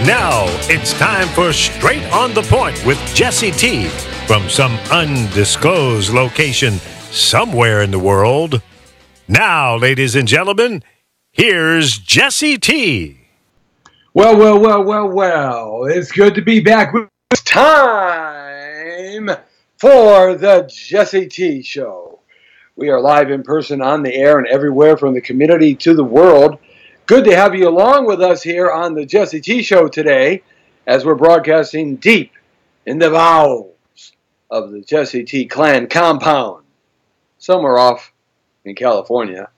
Now it's time for Straight on the Point with Jesse T from some undisclosed location somewhere in the world. Now, ladies and gentlemen, here's Jesse T. Well. It's good to be back. It's time for the Jesse T Show. We are live in person on the air and everywhere from the community to the world. Good to have you along with us here on the Jesse T Show today as we're broadcasting deep in the bowels of the Jesse T clan compound, somewhere off in California.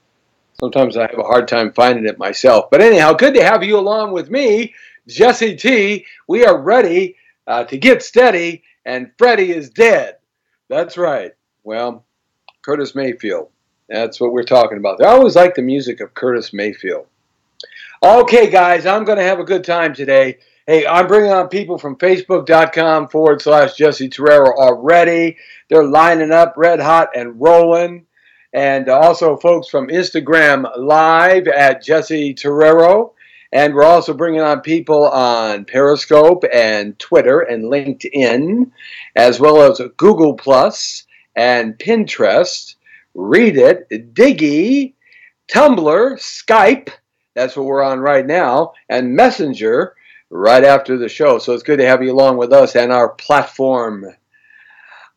Sometimes I have a hard time finding it myself. But anyhow, good to have you along with me, Jesse T. We are ready to get steady, and Freddie is dead. That's right. Well, Curtis Mayfield. That's what we're talking about. I always like the music of Curtis Mayfield. Okay, guys, I'm going to have a good time today. Hey, I'm bringing on people from Facebook.com/Jesse Torero already. They're lining up red hot and rolling. And also folks from Instagram Live at Jesse Torero. And we're also bringing on people on Periscope and Twitter and LinkedIn, as well as Google Plus and Pinterest, Reddit, Diggy, Tumblr, Skype. That's what we're on right now, and Messenger right after the show. So it's good to have you along with us and our platform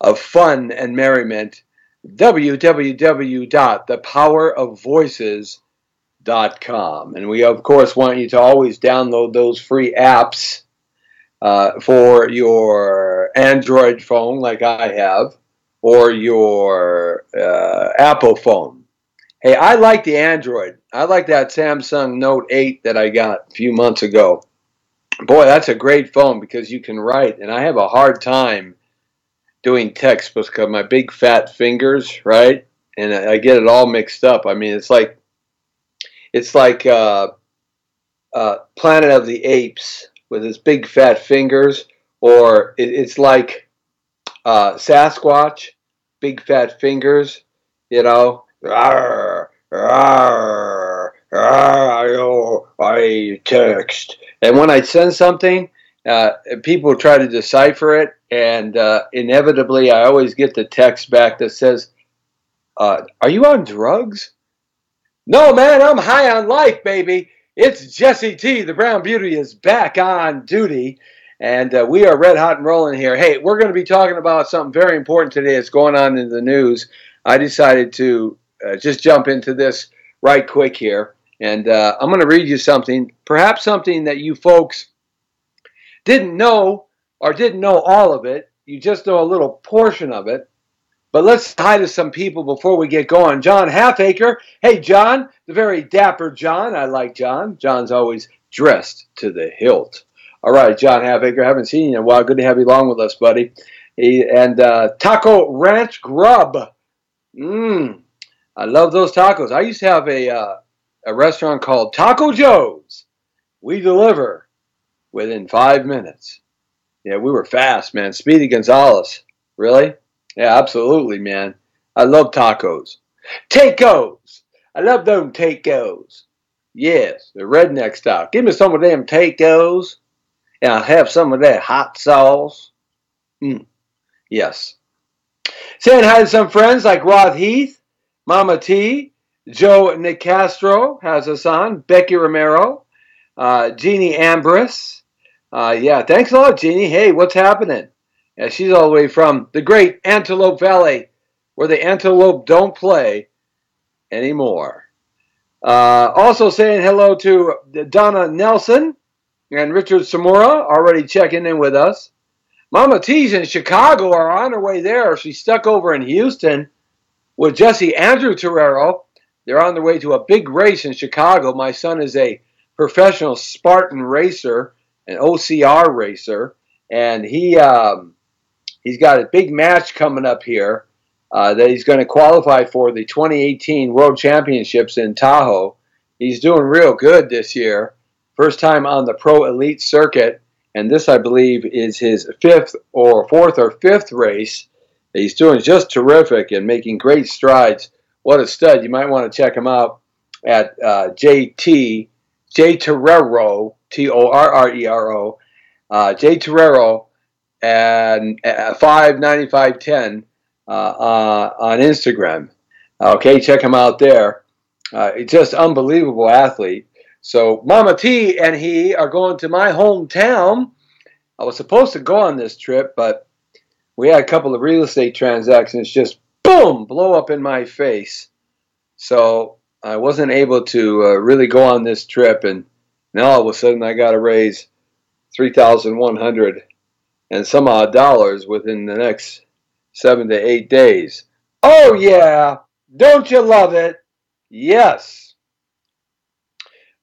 of fun and merriment, www.thepowerofvoices.com. And we, of course, want you to always download those free apps for your Android phone like I have, or your Apple phone. Hey, I like the Android. I like that Samsung Note 8 that I got a few months ago. Boy, that's a great phone because you can write, and I have a hard time doing text because of my big fat fingers, right? And I get it all mixed up. I mean, it's like Planet of the Apes with his big fat fingers, or it's like Sasquatch, big fat fingers, you know. Rawr, rawr, rawr, I text. And when I send something, people try to decipher it, and inevitably I always get the text back that says, are you on drugs? No, man, I'm high on life, baby. It's Jesse T. The Brown Beauty is back on duty, and we are red hot and rolling here. Hey, we're going to be talking about something very important today that's going on in the news. I decided to just jump into this right quick here, and I'm going to read you something, perhaps something that you folks didn't know or didn't know all of it. You just know a little portion of it. But let's hi to some people before we get going. John Halfacre. Hey, John, the very dapper John. I like John. John's always dressed to the hilt. All right, John Halfacre, haven't seen you in a while. Good to have you along with us, buddy. And Taco Ranch Grub. I love those tacos. I used to have a restaurant called Taco Joe's. We deliver within 5 minutes. Yeah, we were fast, man. Speedy Gonzalez. Really? Yeah, absolutely, man. I love tacos. Tacos. I love them tacos. Yes, the redneck style. Give me some of them tacos, and I'll have some of that hot sauce. Yes. Saying hi to some friends like Rod Heath, Mama T, Joe Nicastro has us on, Becky Romero, Jeannie Ambrose. Yeah, thanks a lot, Jeannie. Hey, what's happening? Yeah, she's all the way from the great Antelope Valley, where the antelope don't play anymore. Also saying hello to Donna Nelson and Richard Samora, already checking in with us. Mama T's in Chicago are on her way there. She's stuck over in Houston with Jesse Andrew Torero. They're on their way to a big race in Chicago. My son is a professional Spartan racer, an OCR racer, and he's got a big match coming up here that he's going to qualify for the 2018 World Championships in Tahoe. He's doing real good this year. First time on the Pro Elite circuit, and this, I believe, is his fourth or fifth race. He's doing just terrific and making great strides. What a stud. You might want to check him out at JT J Torrero, Torrero, J Torrero, and 59510 on Instagram. Okay, check him out there. Just unbelievable athlete. So Mama T and he are going to my hometown. I was supposed to go on this trip, but we had a couple of real estate transactions just boom blow up in my face. So I wasn't able to really go on this trip, and now all of a sudden I got to raise $3,100 and some odd dollars within the next 7 to 8 days. Oh yeah, don't you love it? Yes.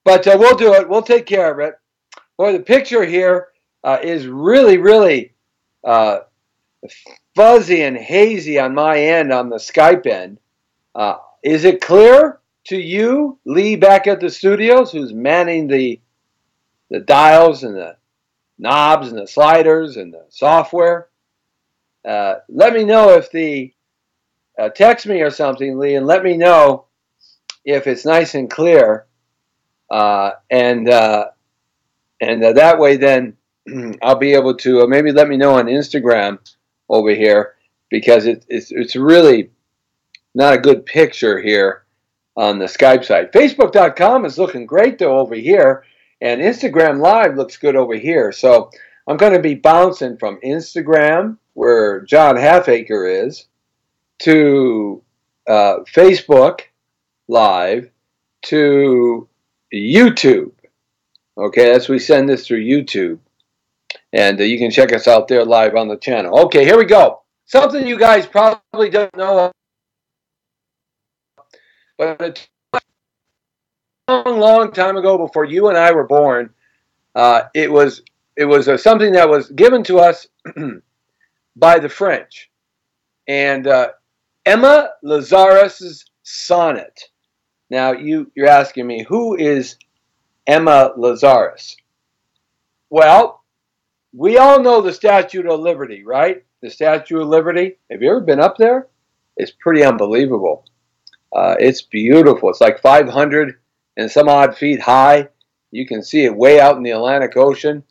But we'll do it. We'll take care of it. Boy, the picture here is really, really fuzzy and hazy on my end, on the Skype end. Is it clear to you, Lee, back at the studios, who's manning the dials and the knobs and the sliders and the software? Let me know if text me or something, Lee, and let me know if it's nice and clear. And that way then I'll be able to maybe let me know on Instagram over here, because it's really not a good picture here on the Skype side. Facebook.com is looking great though over here, and Instagram Live looks good over here. So I'm going to be bouncing from Instagram, where John Halfacre is, to Facebook Live, to YouTube. Okay, that's we send this through YouTube, and you can check us out there live on the channel. Okay, here we go. Something you guys probably don't know, but it's a long time ago, before you and I were born. It was something that was given to us by the French, and Emma Lazarus' sonnet. Now you're asking me, who is Emma Lazarus? Well, we all know the Statue of Liberty, right? The Statue of Liberty. Have you ever been up there? It's pretty unbelievable. It's beautiful. It's like 500 and some odd feet high. You can see it way out in the Atlantic Ocean.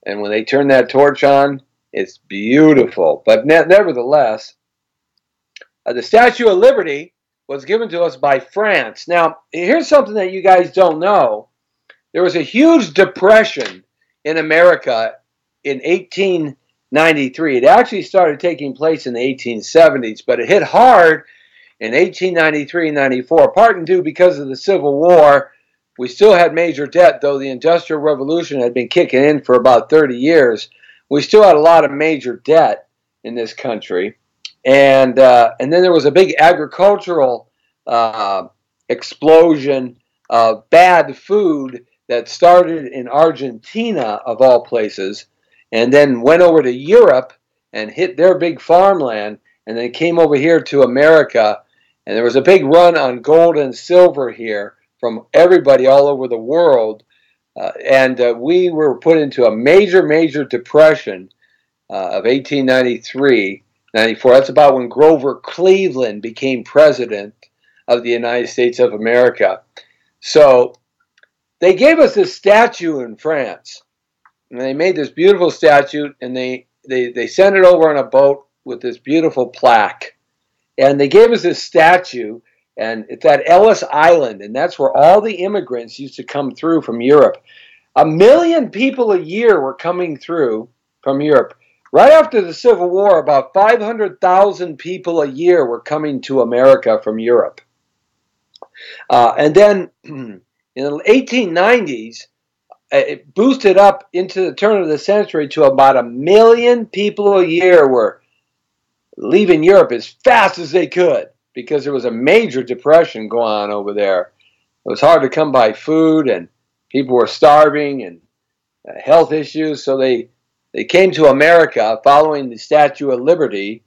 And when they turn that torch on, it's beautiful. But nevertheless, the Statue of Liberty was given to us by France. Now, here's something that you guys don't know. There was a huge depression in America in 1893. It actually started taking place in the 1870s, but it hit hard in 1893 and 94, part and due because of the Civil War. We still had major debt, though the Industrial Revolution had been kicking in for about 30 years. We still had a lot of major debt in this country. And then there was a big agricultural explosion of bad food that started in Argentina, of all places, and then went over to Europe and hit their big farmland, and then came over here to America. And there was a big run on gold and silver here from everybody all over the world. And we were put into a major, major depression of 1893, 94. That's about when Grover Cleveland became president of the United States of America. So they gave us this statue in France. And they made this beautiful statue, and they sent it over on a boat with this beautiful plaque. And they gave us this statue, and it's at Ellis Island, and that's where all the immigrants used to come through from Europe. 1 million people a year were coming through from Europe. Right after the Civil War, about 500,000 people a year were coming to America from Europe. And then in the 1890s, it boosted up into the turn of the century to about 1 million people a year were leaving Europe as fast as they could, because there was a major depression going on over there. It was hard to come by food, and people were starving, and health issues. So they came to America following the Statue of Liberty,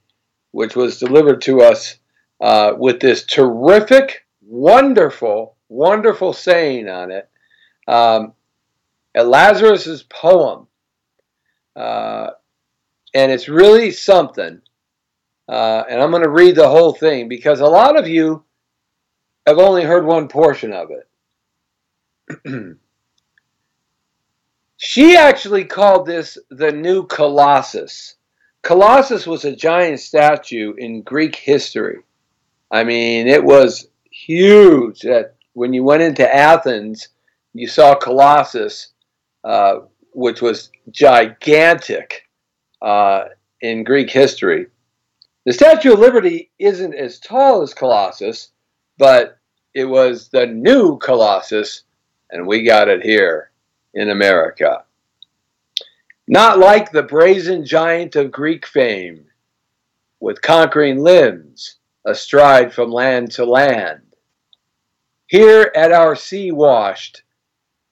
which was delivered to us with this terrific, wonderful, wonderful saying on it. Lazarus's poem. And it's really something. And I'm going to read the whole thing, because a lot of you have only heard one portion of it. She actually called this the new Colossus. Colossus was a giant statue in Greek history. I mean, it was huge. That when you went into Athens, you saw Colossus, uh, which was gigantic in Greek history. The Statue of Liberty isn't as tall as Colossus, but it was the new Colossus, and we got it here in America. Not like the brazen giant of Greek fame, with conquering limbs astride from land to land. Here at our sea-washed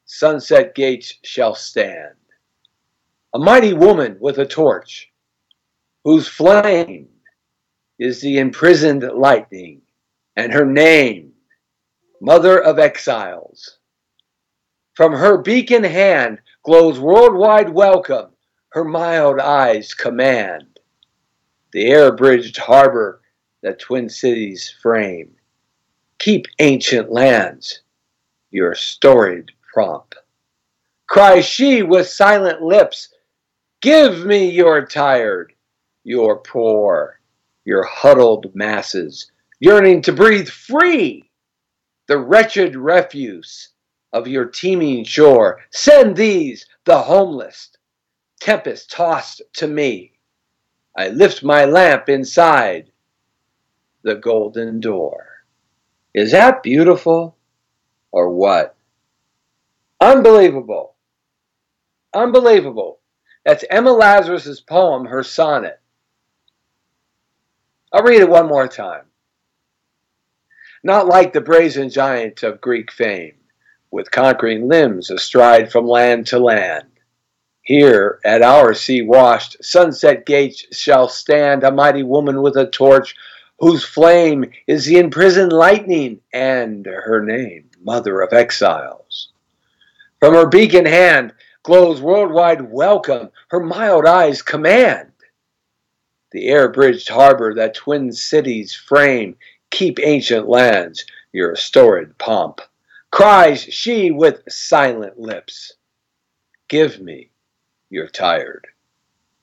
sunset gates shall stand a mighty woman with a torch, whose flame is the imprisoned lightning, and her name, Mother of Exiles. From her beacon hand glows worldwide welcome, her mild eyes command the air-bridged harbor that twin cities frame. Keep ancient lands your storied pomp. Cries she with silent lips, give me your tired, your poor, your huddled masses, yearning to breathe free, the wretched refuse of your teeming shore. Send these, the homeless, tempest tossed to me. I lift my lamp inside the golden door. Is that beautiful or what? Unbelievable. Unbelievable. That's Emma Lazarus's poem, her sonnet. I'll read it one more time. Not like the brazen giant of Greek fame, with conquering limbs astride from land to land. Here at our sea-washed sunset gates shall stand a mighty woman with a torch, whose flame is the imprisoned lightning, and her name, Mother of Exiles. From her beacon hand glows worldwide welcome, her mild eyes command the air-bridged harbor that twin cities frame. Keep ancient lands your storied pomp. Cries she with silent lips, give me your tired,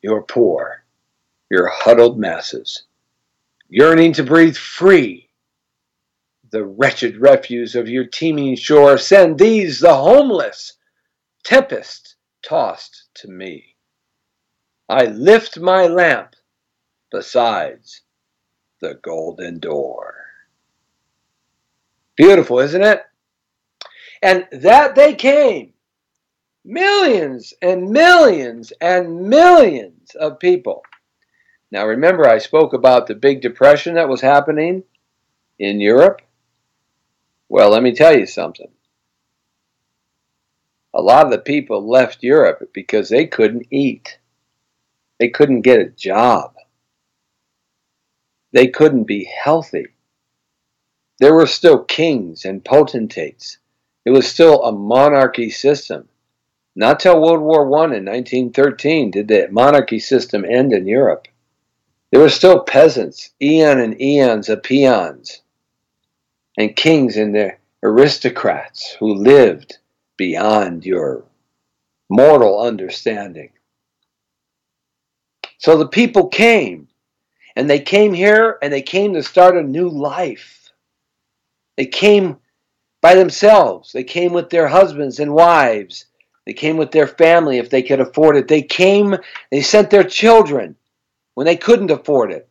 your poor, your huddled masses, yearning to breathe free, the wretched refuse of your teeming shore. Send these, the homeless, tempest tossed to me. I lift my lamp besides the golden door. Beautiful, isn't it? And that they came, millions and millions and millions of people. Now remember, I spoke about the big depression that was happening in Europe. Well, let me tell you something. A lot of the people left Europe because they couldn't eat. They couldn't get a job. They couldn't be healthy. There were still kings and potentates. It was still a monarchy system. Not till World War I in 1913 did the monarchy system end in Europe. There were still peasants, eon and eons of peons, and kings and their aristocrats who lived beyond your mortal understanding. So the people came, and they came here, and they came to start a new life. They came by themselves. They came with their husbands and wives. They came with their family if they could afford it. They came, they sent their children when they couldn't afford it.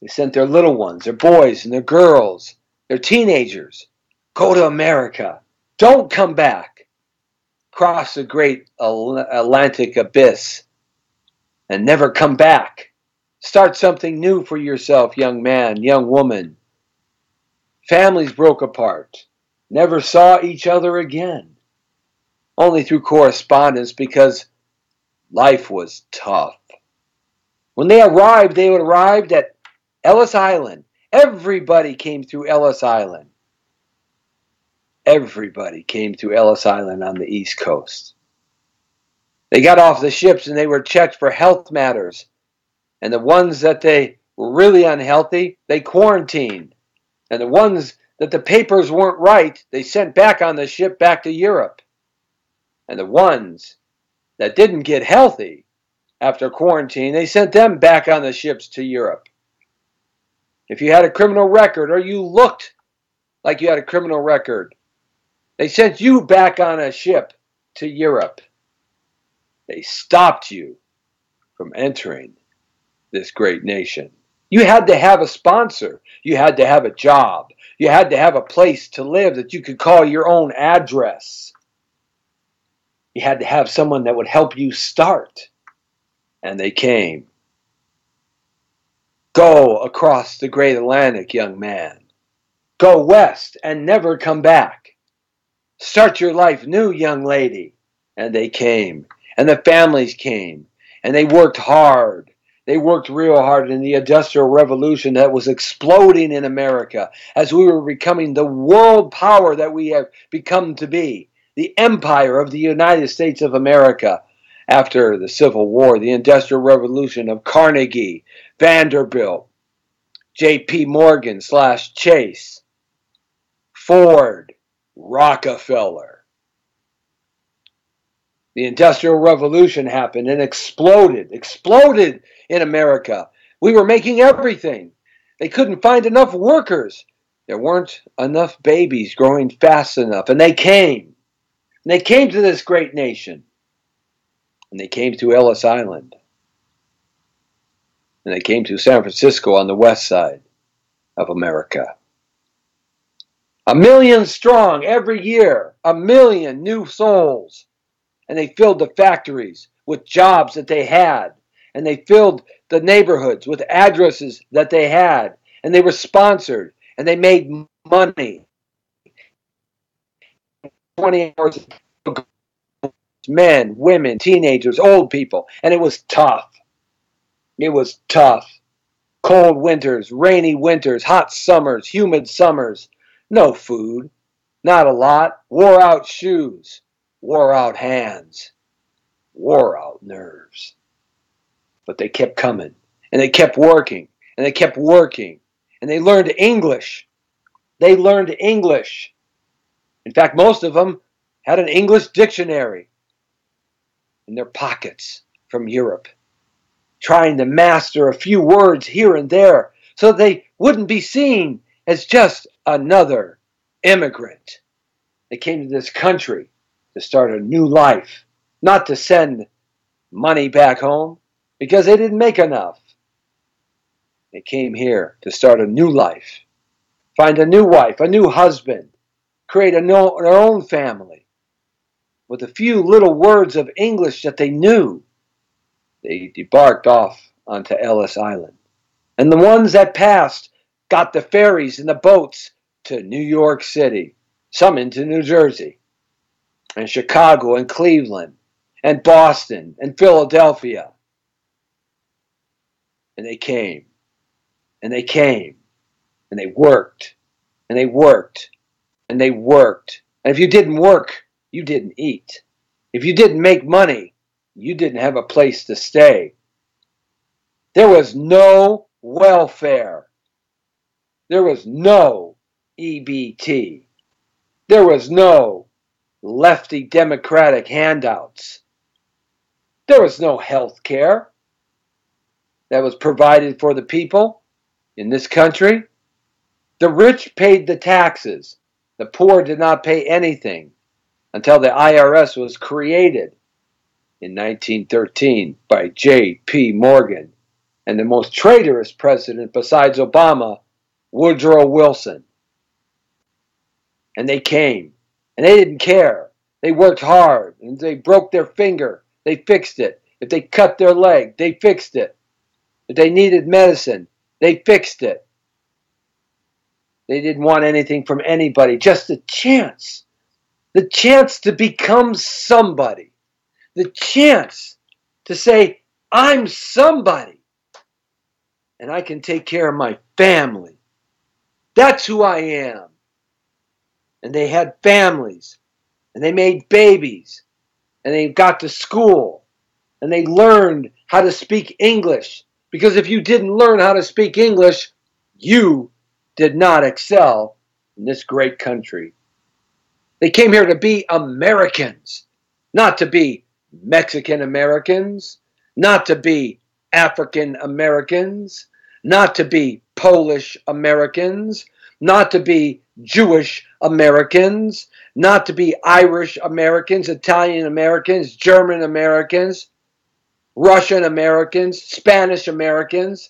They sent their little ones, their boys and their girls, their teenagers. Go to America. Don't come back. Cross the great Atlantic abyss and never come back. Start something new for yourself, young man, young woman. Families broke apart, never saw each other again, only through correspondence because life was tough. When they arrived at Ellis Island. Everybody came through Ellis Island. Everybody came through Ellis Island on the East Coast. They got off the ships and they were checked for health matters. And the ones that they were really unhealthy, they quarantined. And the ones that the papers weren't right, they sent back on the ship back to Europe. And the ones that didn't get healthy after quarantine, they sent them back on the ships to Europe. If you had a criminal record or you looked like you had a criminal record, they sent you back on a ship to Europe. They stopped you from entering this great nation. You had to have a sponsor. You had to have a job. You had to have a place to live that you could call your own address. You had to have someone that would help you start. And they came. Go across the great Atlantic, young man. Go west and never come back. Start your life new, young lady. And they came. And the families came. And they worked hard. They worked real hard in the Industrial Revolution that was exploding in America as we were becoming the world power that we have become to be. The empire of the United States of America after the Civil War, the Industrial Revolution of Carnegie, Vanderbilt, J.P. Morgan / Chase, Ford, Rockefeller. The Industrial Revolution happened and exploded in America. We were making everything. They couldn't find enough workers. There weren't enough babies growing fast enough. And they came. And they came to this great nation. And they came to Ellis Island. And they came to San Francisco on the west side of America. 1 million strong every year. 1 million new souls. And they filled the factories with jobs that they had. And they filled the neighborhoods with addresses that they had. And they were sponsored. And they made money. 20 hours a day. Men, women, teenagers, old people. And it was tough. It was tough. Cold winters, rainy winters, hot summers, humid summers. No food. Not a lot. Wore out shoes. Wore out hands. Wore out nerves. But they kept coming. And they kept working. And they kept working. And they learned English. They learned English. In fact, most of them had an English dictionary in their pockets from Europe, trying to master a few words here and there so they wouldn't be seen as just another immigrant. They came to this country to start a new life, not to send money back home because they didn't make enough. They came here to start a new life, find a new wife, a new husband, create their own family. With a few little words of English that they knew, they debarked off onto Ellis Island. And the ones that passed got the ferries and the boats to New York City, some into New Jersey, and Chicago and Cleveland, and Boston and Philadelphia. And they came, and they came, and they worked, and they worked, and they worked. And if you didn't work, you didn't eat. If you didn't make money, you didn't have a place to stay. There was no welfare. There was no EBT. There was no lefty democratic handouts. There was no health care that was provided for the people in this country. The rich paid the taxes. The poor did not pay anything until the IRS was created in 1913 by J.P. Morgan and the most traitorous president besides Obama, Woodrow Wilson. And they came, and they didn't care. They worked hard, and they broke their finger, they fixed it. If they cut their leg, they fixed it. If they needed medicine, they fixed it. They didn't want anything from anybody, just a chance. The chance to become somebody. The chance to say, I'm somebody. And I can take care of my family. That's who I am. And they had families. And they made babies. And they got to school. And they learned how to speak English. Because if you didn't learn how to speak English, you did not excel in this great country. They came here to be Americans, not to be Mexican Americans, not to be African Americans, not to be Polish Americans, not to be Jewish Americans, not to be Irish Americans, Italian Americans, German Americans, Russian Americans, Spanish Americans.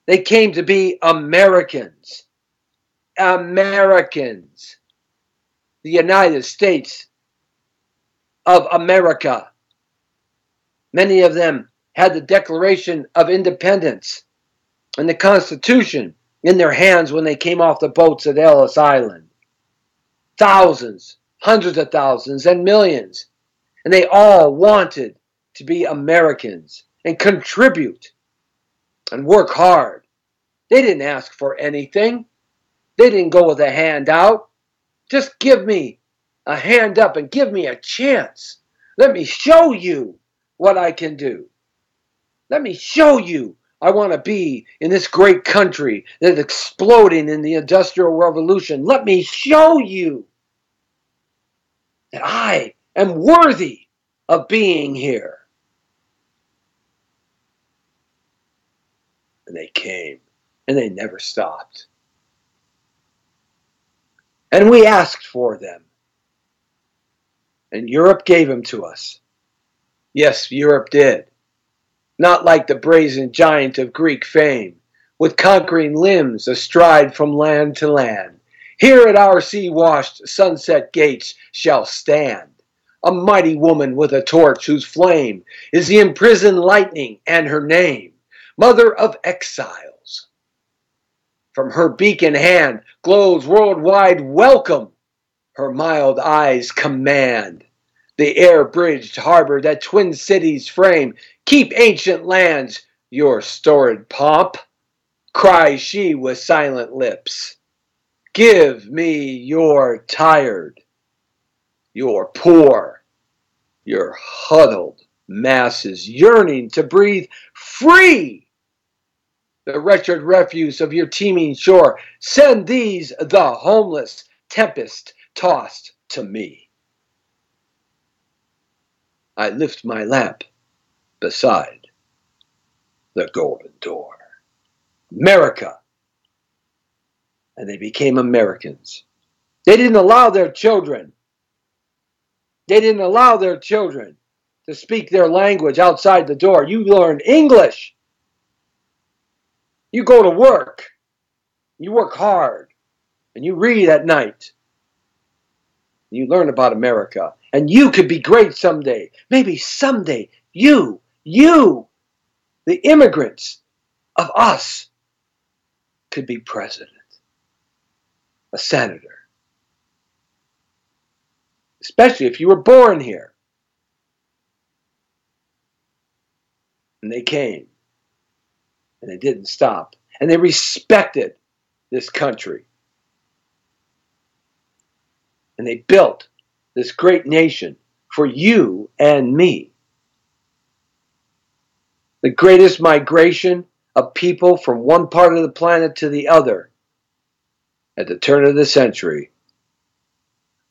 They came to be Americans. Americans. The United States of America. Many of them had the Declaration of Independence and the Constitution in their hands when they came off the boats at Ellis Island. Thousands, hundreds of thousands, and millions. And they all wanted to be Americans and contribute and work hard. They didn't ask for anything. They didn't go with a handout. Just give me a hand up and give me a chance. Let me show you what I can do. Let me show you I want to be in this great country that's exploding in the Industrial Revolution. Let me show you that I am worthy of being here. And they came, and they never stopped. And we asked for them. And Europe gave them to us. Yes, Europe did. Not like the brazen giant of Greek fame, with conquering limbs astride from land to land. Here at our sea-washed sunset gates shall stand a mighty woman with a torch whose flame is the imprisoned lightning and her name, mother of exiles. From her beacon hand glows worldwide welcome. Her mild eyes command the air-bridged harbor that twin cities frame. Keep ancient lands your storied pomp, cries she with silent lips. Give me your tired, your poor, your huddled masses yearning to breathe free. The wretched refuse of your teeming shore, send these, the homeless, tempest-tossed, to me. I lift my lamp beside the golden door. America. And they became Americans. They didn't allow their children. They didn't allow their children to speak their language outside the door. You learn English. You go to work. You work hard. And you read at night. You learn about America. And you could be great someday. Maybe someday you, the immigrants of us, could be president, a senator. Especially if you were born here. And they came. And they didn't stop. And they respected this country. And they built this great nation for you and me. The greatest migration of people from one part of the planet to the other at the turn of the century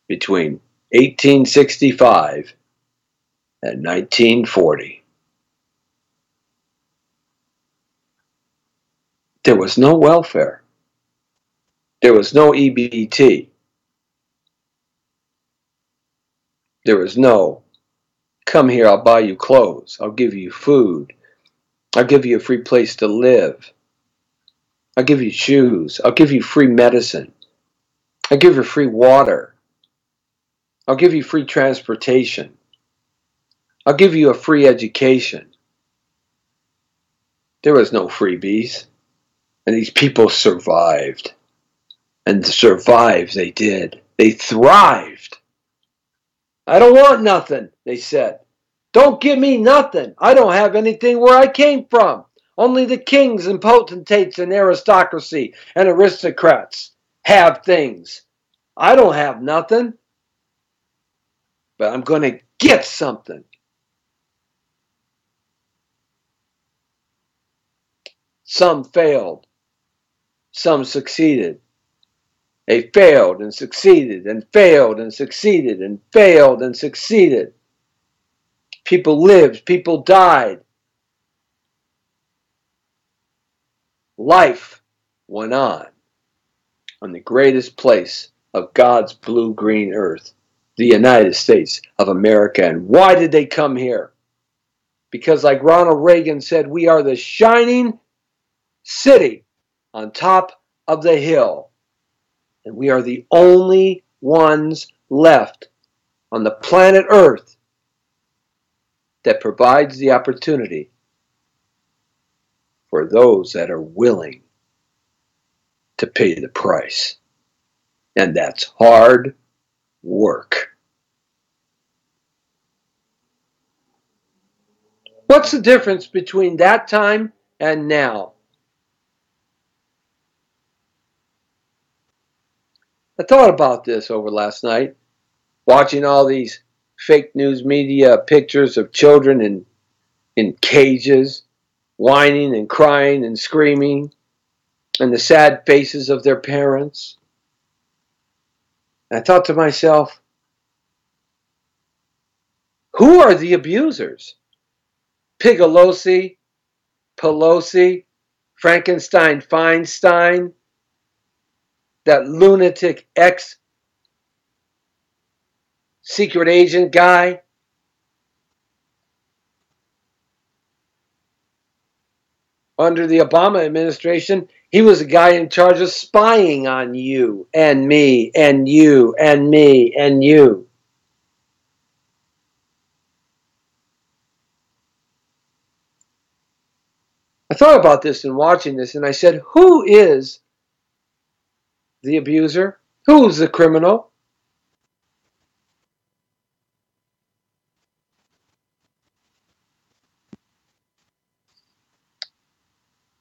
between 1865 and 1940. There was no welfare. There was no EBT. There was no, come here, I'll buy you clothes. I'll give you food. I'll give you a free place to live. I'll give you shoes. I'll give you free medicine. I'll give you free water. I'll give you free transportation. I'll give you a free education. There was no freebies. And these people survived. And survive they did. They thrived. I don't want nothing, they said. Don't give me nothing. I don't have anything where I came from. Only the kings and potentates and aristocracy and aristocrats have things. I don't have nothing. But I'm going to get something. Some failed. Some succeeded. They failed and succeeded and failed and succeeded and failed and succeeded. People lived, people died. Life went on the greatest place of God's blue-green earth, the United States of America. And why did they come here? Because like Ronald Reagan said, we are the shining city on top of the hill. And we are the only ones left on the planet Earth that provides the opportunity for those that are willing to pay the price. And that's hard work. What's the difference between that time and now? I thought about this over last night, watching all these fake news media pictures of children in cages, whining and crying and screaming, and the sad faces of their parents. And I thought to myself, who are the abusers? Pelosi, Frankenstein, Feinstein, that lunatic ex-secret agent guy? Under the Obama administration, he was a guy in charge of spying on you and me and you and me and you. I thought about this in watching this, and I said, who is the abuser? Who's the criminal?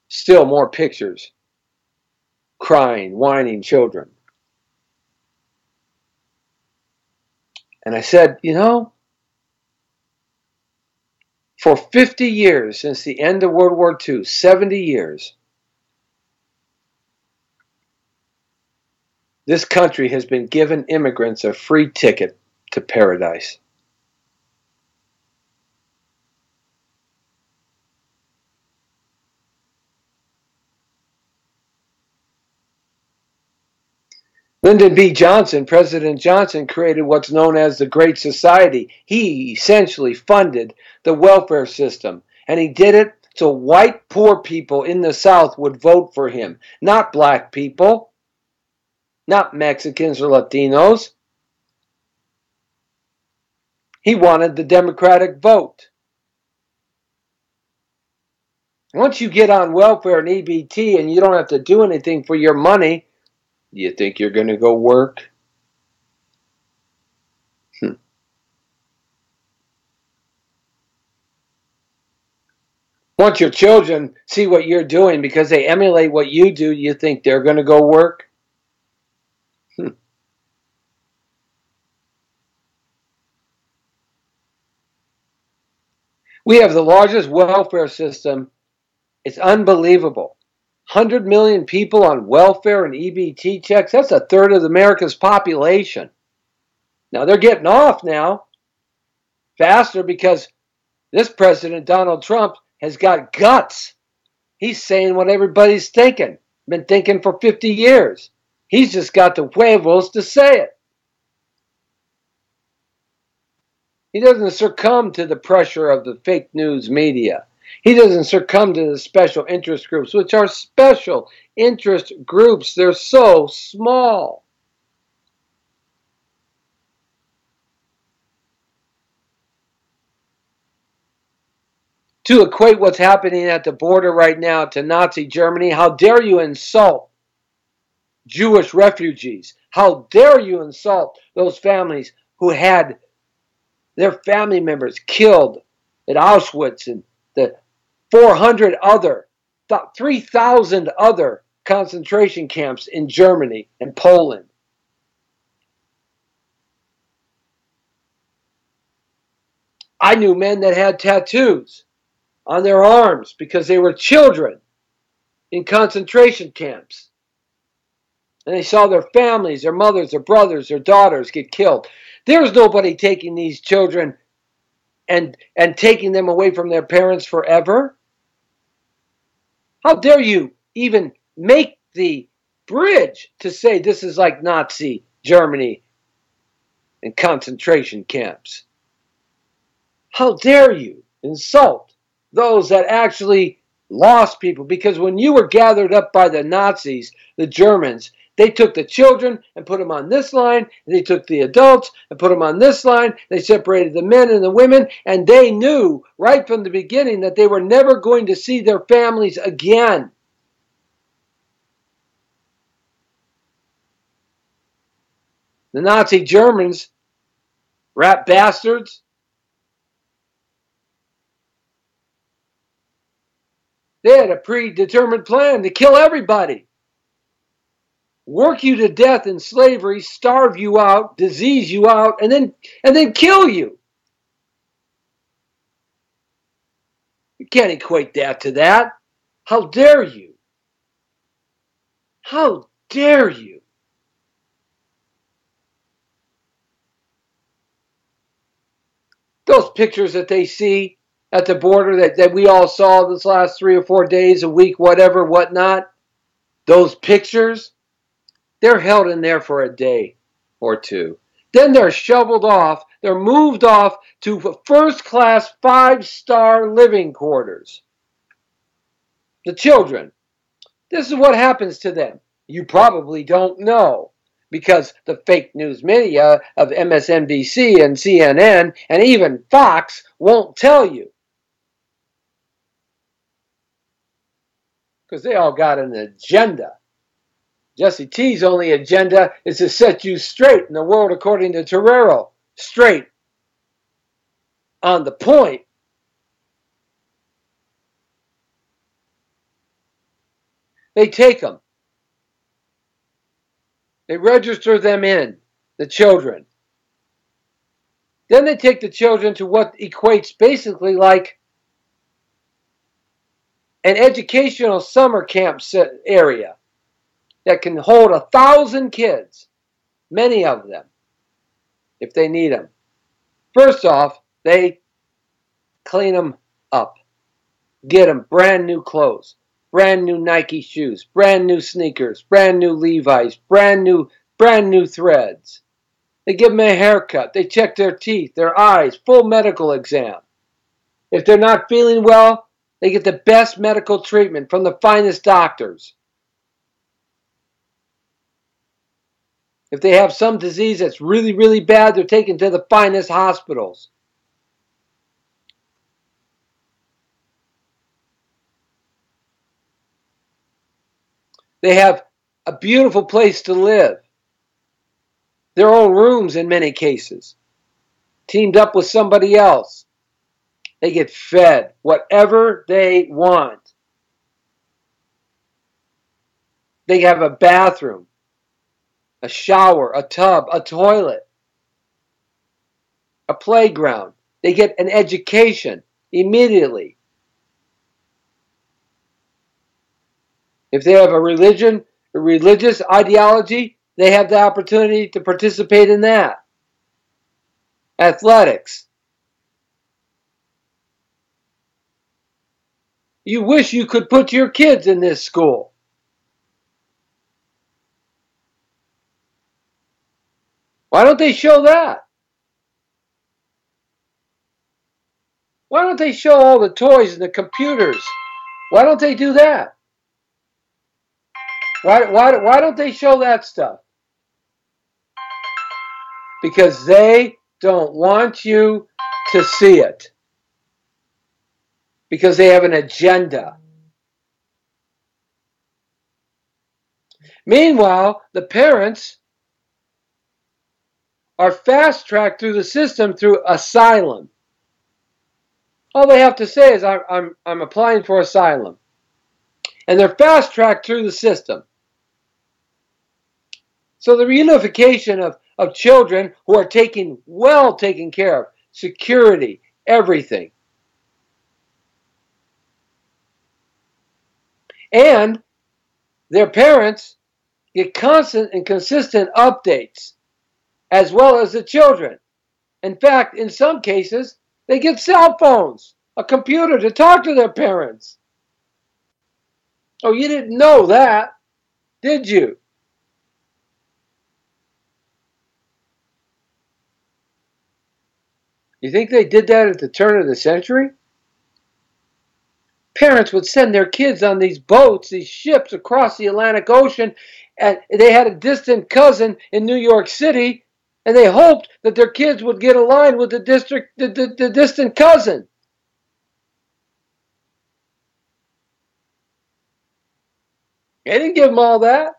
Still more pictures. Crying, whining children. And I said, for 50 years, since the end of World War II, 70 years, this country has been giving immigrants a free ticket to paradise. Lyndon B. Johnson, President Johnson, created what's known as the Great Society. He essentially funded the welfare system, and he did it so white poor people in the South would vote for him, not black people, not Mexicans or Latinos. He wanted the Democratic vote. Once you get on welfare and EBT and you don't have to do anything for your money, do you think you're going to go work? Once your children see what you're doing because they emulate what you do, you think they're going to go work? We have the largest welfare system. It's unbelievable. 100 million people on welfare and EBT checks. That's a third of America's population. Now they're getting off now faster because this president, Donald Trump, has got guts. He's saying what everybody's thinking. Been thinking for 50 years. He's just got the huevos to say it. He doesn't succumb to the pressure of the fake news media. He doesn't succumb to the special interest groups, which are special interest groups. They're so small. To equate what's happening at the border right now to Nazi Germany, how dare you insult Jewish refugees? How dare you insult those families who had their family members killed at Auschwitz and the 400 other, 3,000 other concentration camps in Germany and Poland. I knew men that had tattoos on their arms because they were children in concentration camps. And they saw their families, their mothers, their brothers, their daughters get killed. There's nobody taking these children and taking them away from their parents forever? How dare you even make the bridge to say this is like Nazi Germany and concentration camps? How dare you insult those that actually lost people? Because when you were gathered up by the Nazis, the Germans, they took the children and put them on this line, and they took the adults and put them on this line. They separated the men and the women, and they knew right from the beginning that they were never going to see their families again. The Nazi Germans, rat bastards, they had a predetermined plan to kill everybody. Work you to death in slavery, starve you out, disease you out, and then kill you. You can't equate that to that. How dare you? How dare you? Those pictures that they see at the border that we all saw this last 3 or 4 days, a week, whatever, whatnot, those pictures, they're held in there for a day or two. Then they're shoveled off. They're moved off to first-class 5-star living quarters. The children. This is what happens to them. You probably don't know, because the fake news media of MSNBC and CNN and even Fox won't tell you. Because they all got an agenda. Jesse T's only agenda is to set you straight in the world according to Torero. Straight. On the point. They take them. They register them in, the children. Then they take the children to what equates basically like an educational summer camp area that can hold 1,000 kids, many of them, if they need them. First off, they clean them up, get them brand new clothes, brand new Nike shoes, brand new sneakers, brand new Levi's, brand new threads. They give them a haircut. They check their teeth, their eyes, full medical exam. If they're not feeling well, they get the best medical treatment from the finest doctors. If they have some disease that's really, really bad, they're taken to the finest hospitals. They have a beautiful place to live. Their own rooms in many cases. Teamed up with somebody else. They get fed whatever they want. They have a bathroom, a shower, a tub, a toilet, a playground. They get an education immediately. If they have a religious ideology, they have the opportunity to participate in that. Athletics. You wish you could put your kids in this school. Why don't they show that? Why don't they show all the toys and the computers? Why don't they do that? Why don't they show that stuff? Because they don't want you to see it. Because they have an agenda. Meanwhile, the parents are fast-tracked through the system through asylum. All they have to say is, I'm applying for asylum. And they're fast-tracked through the system. So the reunification of children who are well taken care of, security, everything. And their parents get constant and consistent updates, as well as the children. In fact, in some cases, They get cell phones, a computer to talk to their parents. Oh, you didn't know that, did you? You think they did that at the turn of the century? Parents would send their kids on these boats, these ships across the Atlantic Ocean, and they had a distant cousin in New York City, and they hoped that their kids would get aligned with the distant cousin. They didn't give them all that.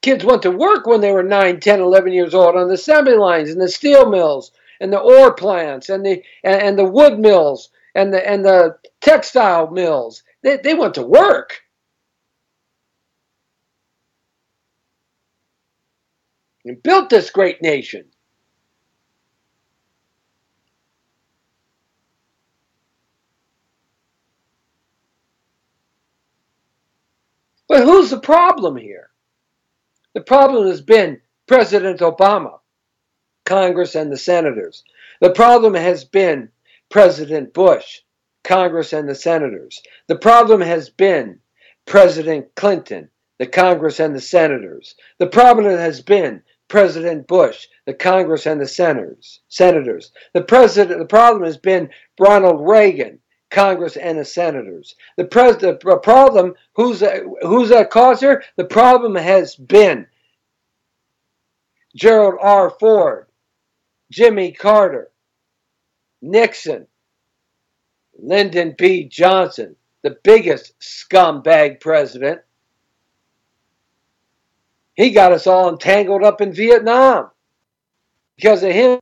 Kids went to work when they were 9, 10, 11 years old on the assembly lines and the steel mills and the ore plants and the wood mills and the textile mills. They went to work. And built this great nation. But who's the problem here? The problem has been President Obama, Congress, and the senators. The problem has been President Bush, Congress, and the senators. The problem has been President Clinton, the Congress, and the senators. The problem has been President Bush, the Congress, and the senators. The problem has been Ronald Reagan, Congress, and the senators. The problem, who's that causer? The problem has been Gerald R. Ford, Jimmy Carter, Nixon, Lyndon B. Johnson, the biggest scumbag president. He got us all entangled up in Vietnam. Because of him,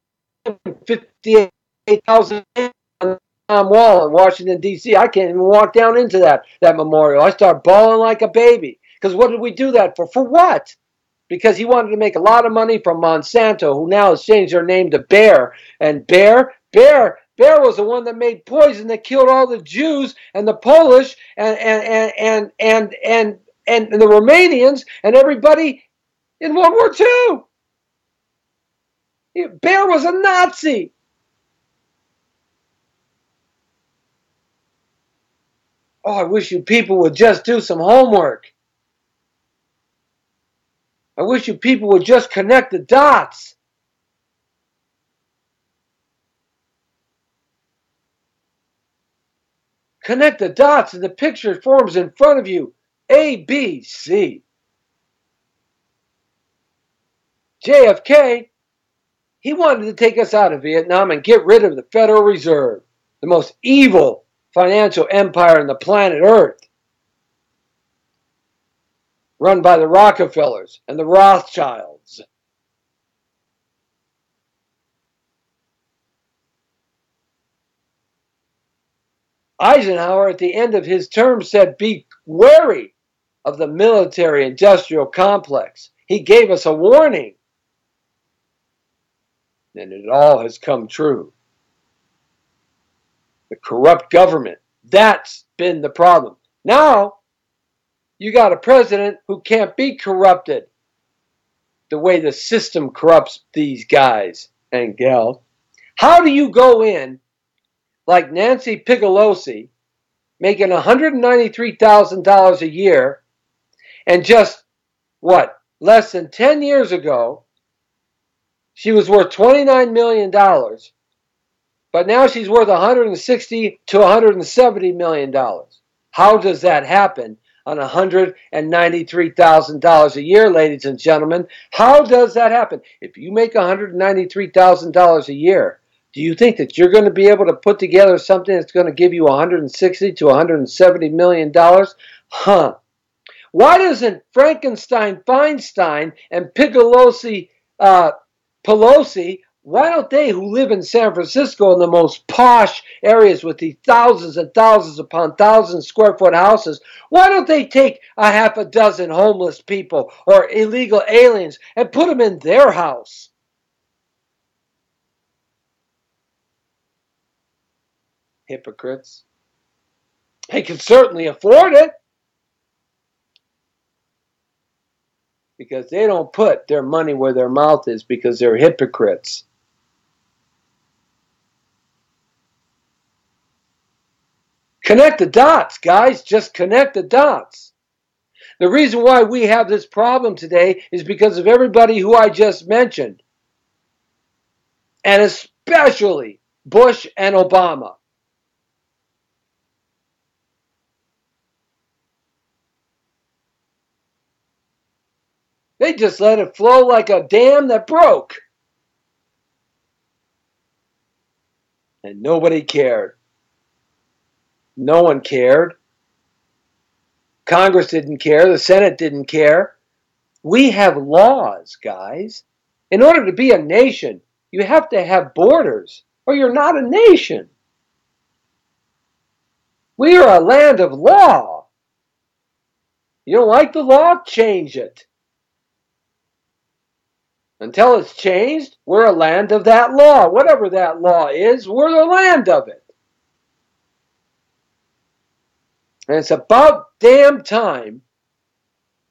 58,000 on the wall in Washington, D.C. I can't even walk down into that memorial. I start bawling like a baby. Because what did we do that for? For what? Because he wanted to make a lot of money from Monsanto, who now has changed their name to Bayer. And Bayer was the one that made poison that killed all the Jews and the Polish and the Romanians and everybody in World War II. Bayer was a Nazi. Oh, I wish you people would just do some homework. I wish you people would just connect the dots. Connect the dots and the picture forms in front of you. A, B, C. JFK, he wanted to take us out of Vietnam and get rid of the Federal Reserve, the most evil financial empire on the planet Earth, run by the Rockefellers and the Rothschilds. Eisenhower, at the end of his term, said, "Be wary of the military-industrial complex." He gave us a warning. And it all has come true. The corrupt government, that's been the problem. Now, you got a president who can't be corrupted the way the system corrupts these guys and gals. How do you go in like Nancy Pelosi, making $193,000 a year, and just, less than 10 years ago, she was worth $29 million, but now she's worth $160 to $170 million. How does that happen on $193,000 a year, ladies and gentlemen? How does that happen? If you make $193,000 a year, do you think that you're going to be able to put together something that's going to give you $160 to $170 million? Why doesn't Frankenstein, Feinstein, and Pelosi, why don't they, who live in San Francisco in the most posh areas with the thousands and thousands upon thousands square foot houses, why don't they take a half a dozen homeless people or illegal aliens and put them in their house? Hypocrites. They can certainly afford it because they don't put their money where their mouth is because they're hypocrites. Connect the dots, guys. Just connect the dots. The reason why we have this problem today is because of everybody who I just mentioned, and especially Bush and Obama. They just let it flow like a dam that broke. And nobody cared. No one cared. Congress didn't care. The Senate didn't care. We have laws, guys. In order to be a nation, you have to have borders, or you're not a nation. We are a land of law. You don't like the law? Change it. Until it's changed, we're a land of that law. Whatever that law is, we're the land of it. And it's about damn time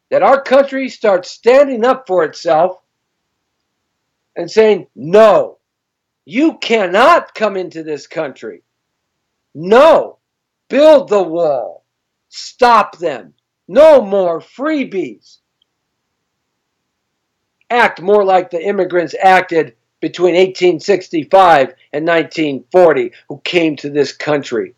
that our country starts standing up for itself and saying, no, you cannot come into this country. No, build the wall. Stop them. No more freebies. Act more like the immigrants acted between 1865 and 1940, who came to this country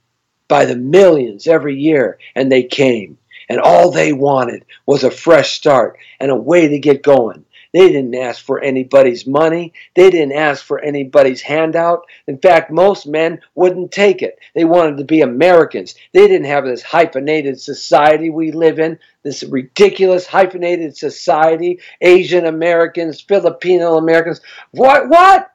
by the millions every year, and they came. And all they wanted was a fresh start and a way to get going. They didn't ask for anybody's money. They didn't ask for anybody's handout. In fact, most men wouldn't take it. They wanted to be Americans. They didn't have this hyphenated society we live in, this ridiculous hyphenated society, Asian Americans, Filipino Americans. What?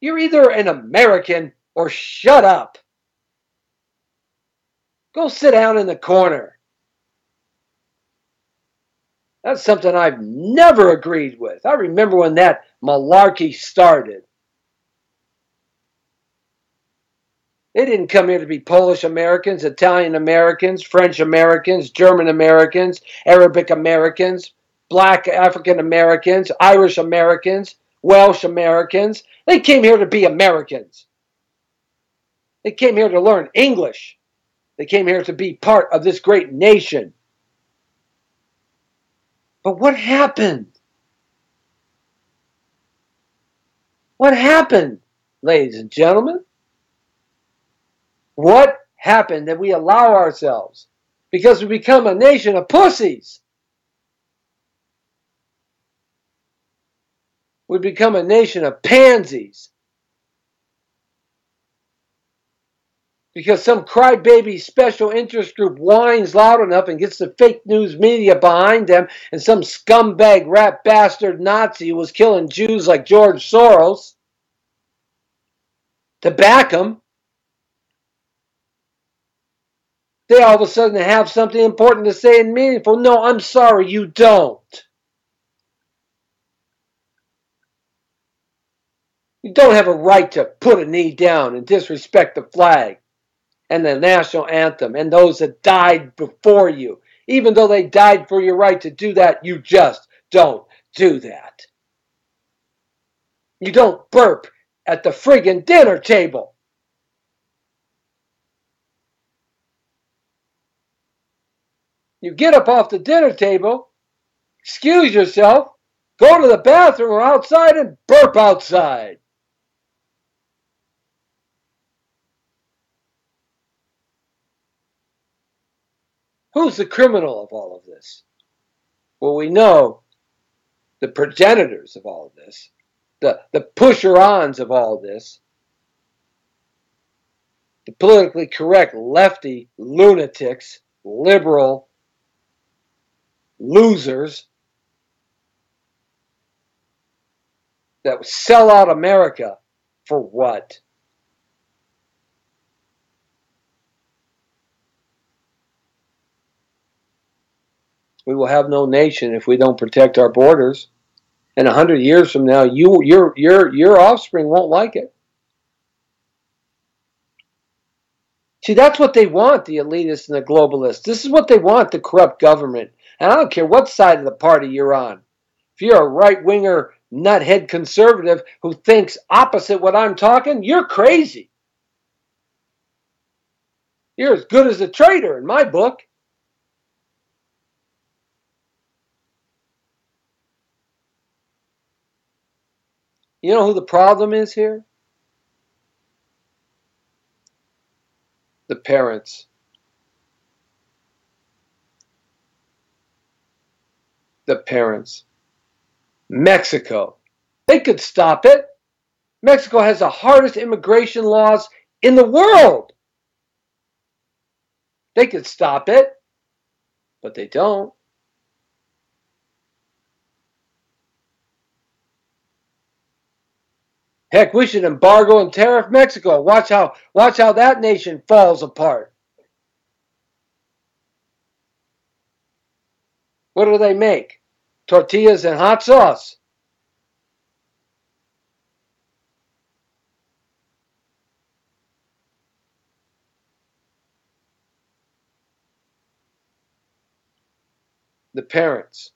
You're either an American or shut up. Go sit down in the corner. That's something I've never agreed with. I remember when that malarkey started. They didn't come here to be Polish Americans, Italian Americans, French Americans, German Americans, Arabic Americans, Black African Americans, Irish Americans, Welsh Americans. They came here to be Americans. They came here to learn English. They came here to be part of this great nation. But what happened? What happened, ladies and gentlemen? What happened that we allow ourselves? Because we become a nation of pussies. We become a nation of pansies. Because some crybaby special interest group whines loud enough and gets the fake news media behind them, and some scumbag rat bastard Nazi who was killing Jews like George Soros to back them, they all of a sudden have something important to say and meaningful. No, I'm sorry, you don't. You don't have a right to put a knee down and disrespect the flag and the national anthem and those that died before you. Even though they died for your right to do that, you just don't do that. You don't burp at the friggin' dinner table. You get up off the dinner table, excuse yourself, go to the bathroom or outside and burp outside. Who's the criminal of all of this? Well, we know the progenitors of all of this, the pusher-ons of all of this, the politically correct lefty lunatics, liberal losers that sell out America for what? We will have no nation if we don't protect our borders. And 100 years from now, your offspring won't like it. See, that's what they want, the elitists and the globalists. This is what they want, the corrupt government. And I don't care what side of the party you're on. If you're a right-winger, nuthead conservative who thinks opposite what I'm talking, you're crazy. You're as good as a traitor in my book. You know who the problem is here? The parents. The parents. Mexico. They could stop it. Mexico has the hardest immigration laws in the world. They could stop it, but they don't. Heck, we should embargo and tariff Mexico. Watch how that nation falls apart. What do they make? Tortillas and hot sauce. The parents.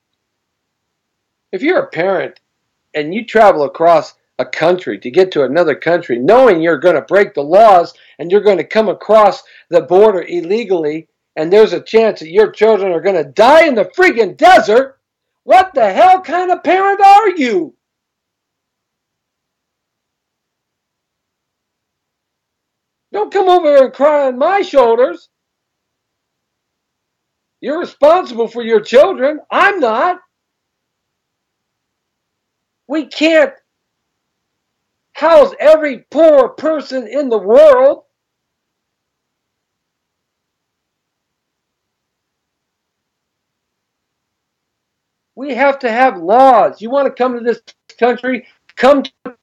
If you're a parent and you travel across a country to get to another country, knowing you're going to break the laws and you're going to come across the border illegally, and there's a chance that your children are going to die in the friggin' desert, what the hell kind of parent are you? Don't come over here and cry on my shoulders. You're responsible for your children. I'm not. We can't house every poor person in the world. We have to have laws. You want to come to this country? Come to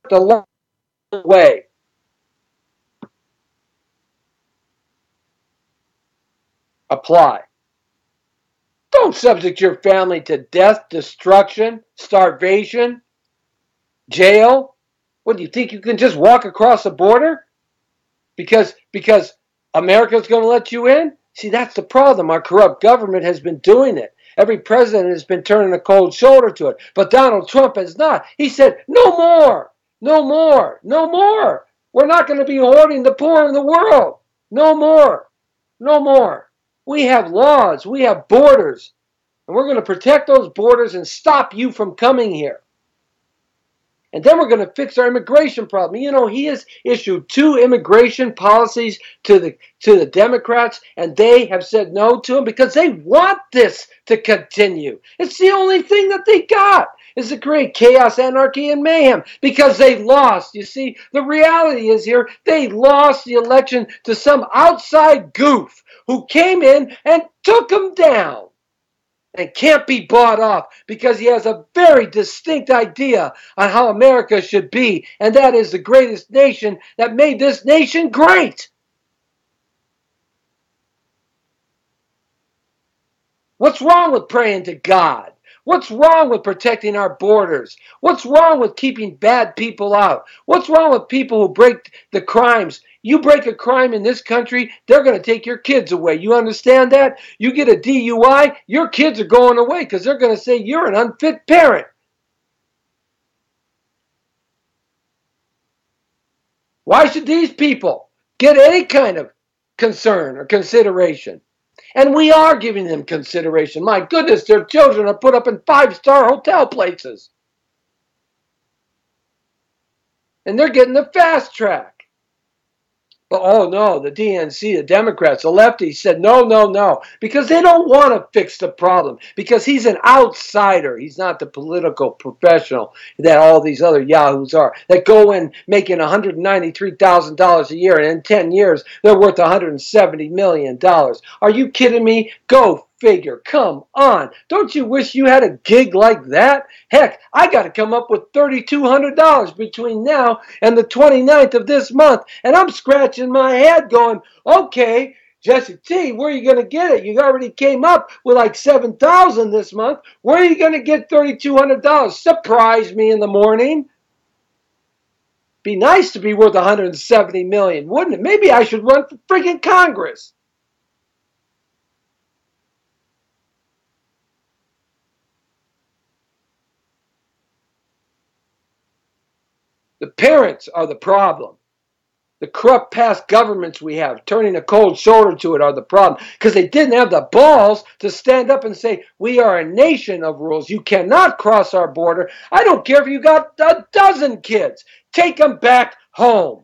the law way. Apply. Don't subject your family to death, destruction, starvation, jail. What, do you think you can just walk across the border because America's going to let you in? See, that's the problem. Our corrupt government has been doing it. Every president has been turning a cold shoulder to it. But Donald Trump has not. He said, no more, no more, no more. We're not going to be hoarding the poor in the world. No more, no more. We have laws. We have borders. And we're going to protect those borders and stop you from coming here. And then we're going to fix our immigration problem. You know, he has issued 2 immigration policies to the Democrats, and they have said no to him because they want this to continue. It's the only thing that they got is to create chaos, anarchy, and mayhem because they lost. You see, the reality is here, they lost the election to some outside goof who came in and took them down. And can't be bought off because he has a very distinct idea on how America should be, and that is the greatest nation that made this nation great. What's wrong with praying to God? What's wrong with protecting our borders? What's wrong with keeping bad people out? What's wrong with people who break the crimes? You break a crime in this country, they're going to take your kids away. You understand that? You get a DUI, your kids are going away because they're going to say you're an unfit parent. Why should these people get any kind of concern or consideration? And we are giving them consideration. My goodness, their children are put up in 5-star hotel places. And they're getting the fast track. But oh no, the DNC, the Democrats, the lefties said no, no, no. Because they don't want to fix the problem. Because he's an outsider. He's not the political professional that all these other yahoos are. That go in making $193,000 a year, and in 10 years, they're worth $170 million. Are you kidding me? Go figure. Come on. Don't you wish you had a gig like that? Heck, I got to come up with $3,200 between now and the 29th of this month. And I'm scratching my head going, okay, Jesse T, where are you going to get it? You already came up with like $7,000 this month. Where are you going to get $3,200? Surprise me in the morning. Be nice to be worth $170 million, wouldn't it? Maybe I should run for freaking Congress. The parents are the problem. The corrupt past governments we have, turning a cold shoulder to it, are the problem. Because they didn't have the balls to stand up and say, we are a nation of rules. You cannot cross our border. I don't care if you got a dozen kids. Take them back home.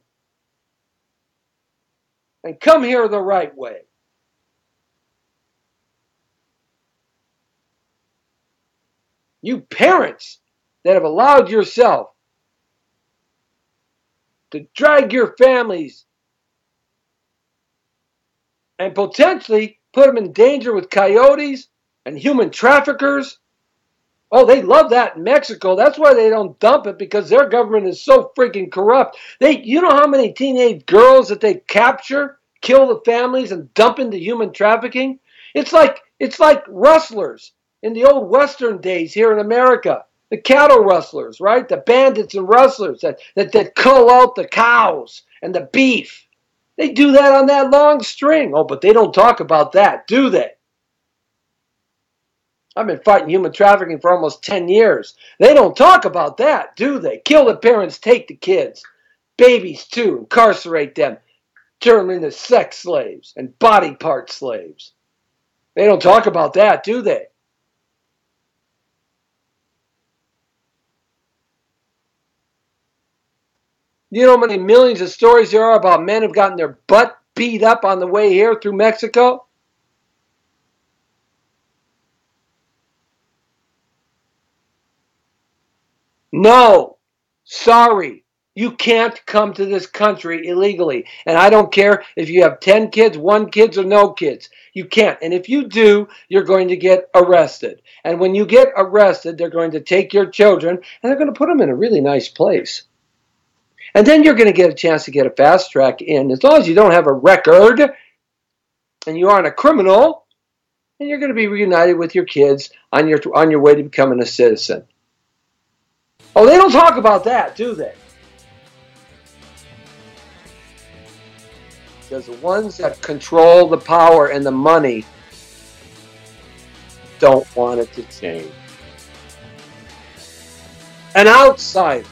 And come here the right way. You parents that have allowed yourself to drag your families and potentially put them in danger with coyotes and human traffickers. Oh, they love that in Mexico. That's why they don't dump it, because their government is so freaking corrupt. You know how many teenage girls that they capture, kill the families, and dump into human trafficking? It's like rustlers in the old Western days here in America. The cattle rustlers, right? The bandits and rustlers that cull out the cows and the beef. They do that on that long string. Oh, but they don't talk about that, do they? I've been fighting human trafficking for almost 10 years. They don't talk about that, do they? Kill the parents, take the kids. Babies, too. Incarcerate them. Turn them into sex slaves and body part slaves. They don't talk about that, do they? You know how many millions of stories there are about men who've gotten their butt beat up on the way here through Mexico? No. Sorry. You can't come to this country illegally. And I don't care if you have 10 kids, 1 kid, or no kids. You can't. And if you do, you're going to get arrested. And when you get arrested, they're going to take your children and they're going to put them in a really nice place. And then you're going to get a chance to get a fast track in. As long as you don't have a record and you aren't a criminal, and you're going to be reunited with your kids on your way to becoming a citizen. Oh, they don't talk about that, do they? Because the ones that control the power and the money don't want it to change. An outsider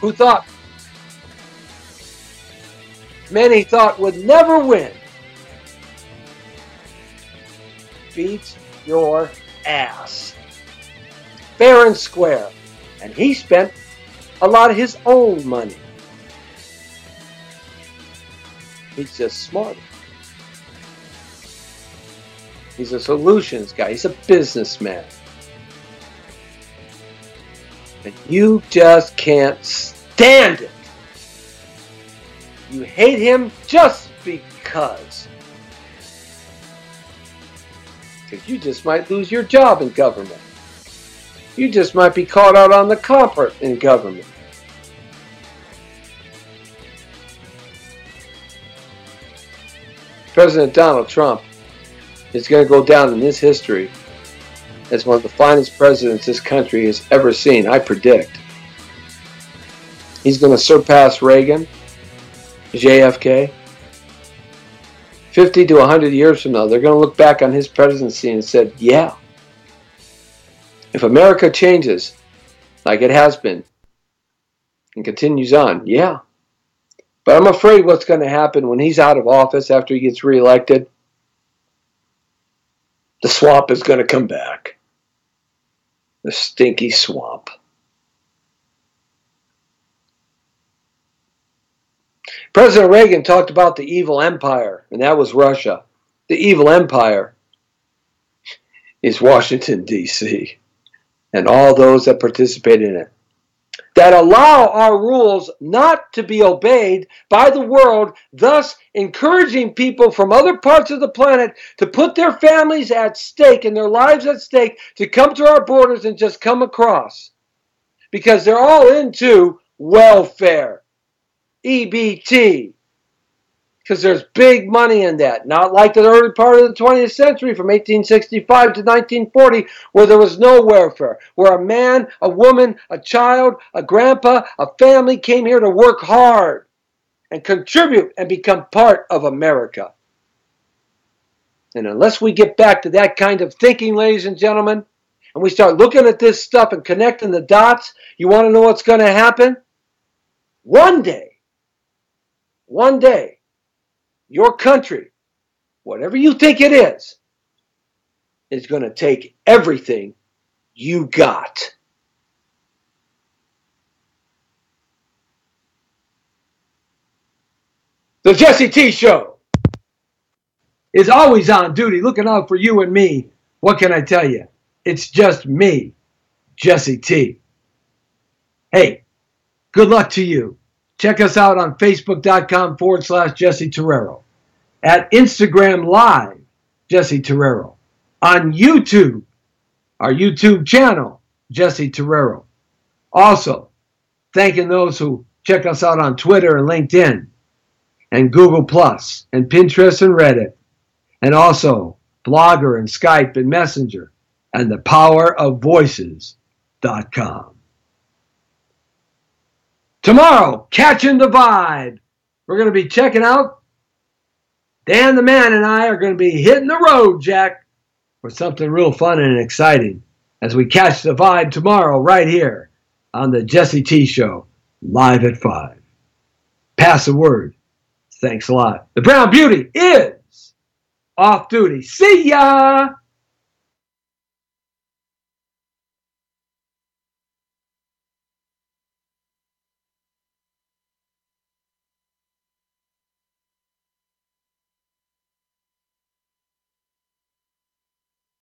who many thought would never win, beats your ass. Fair and square. And he spent a lot of his own money. He's just smart. He's a solutions guy. He's a businessman. And you just can't stand it. You hate him just because. Because you just might lose your job in government. You just might be caught out on the carpet in government. President Donald Trump is going to go down in this history as one of the finest presidents this country has ever seen, I predict. He's going to surpass Reagan, JFK. 50 to 100 years from now, they're going to look back on his presidency and said, yeah, if America changes like it has been and continues on, yeah. But I'm afraid what's going to happen when he's out of office after he gets reelected, the swamp is going to come back. The stinky swamp. President Reagan talked about the evil empire, and that was Russia. The evil empire is Washington, D.C., and all those that participate in it, that allow our rules not to be obeyed by the world, thus encouraging people from other parts of the planet to put their families at stake and their lives at stake to come to our borders and just come across. Because they're all into welfare, EBT, because there's big money in that. Not like the early part of the 20th century from 1865 to 1940 where there was no welfare, where a man, a woman, a child, a grandpa, a family came here to work hard and contribute and become part of America. And unless we get back to that kind of thinking, ladies and gentlemen, and we start looking at this stuff and connecting the dots, you want to know what's going to happen? One day, one day, your country, whatever you think it is going to take everything you got. The Jesse T Show is always on duty, looking out for you and me. What can I tell you? It's just me, Jesse T. Hey, good luck to you. Check us out on Facebook.com/Jesse Terrero. At Instagram Live, Jesse Terrero. On YouTube, our YouTube channel, Jesse Terrero. Also, thanking those who check us out on Twitter and LinkedIn and Google Plus and Pinterest and Reddit. And also Blogger and Skype and Messenger and thepowerofvoices.com. Tomorrow, catching the vibe. We're going to be checking out. Dan the Man and I are going to be hitting the road, Jack, for something real fun and exciting as we catch the vibe tomorrow right here on the Jesse T Show, live at 5. Pass the word. Thanks a lot. The Brown Beauty is off duty. See ya!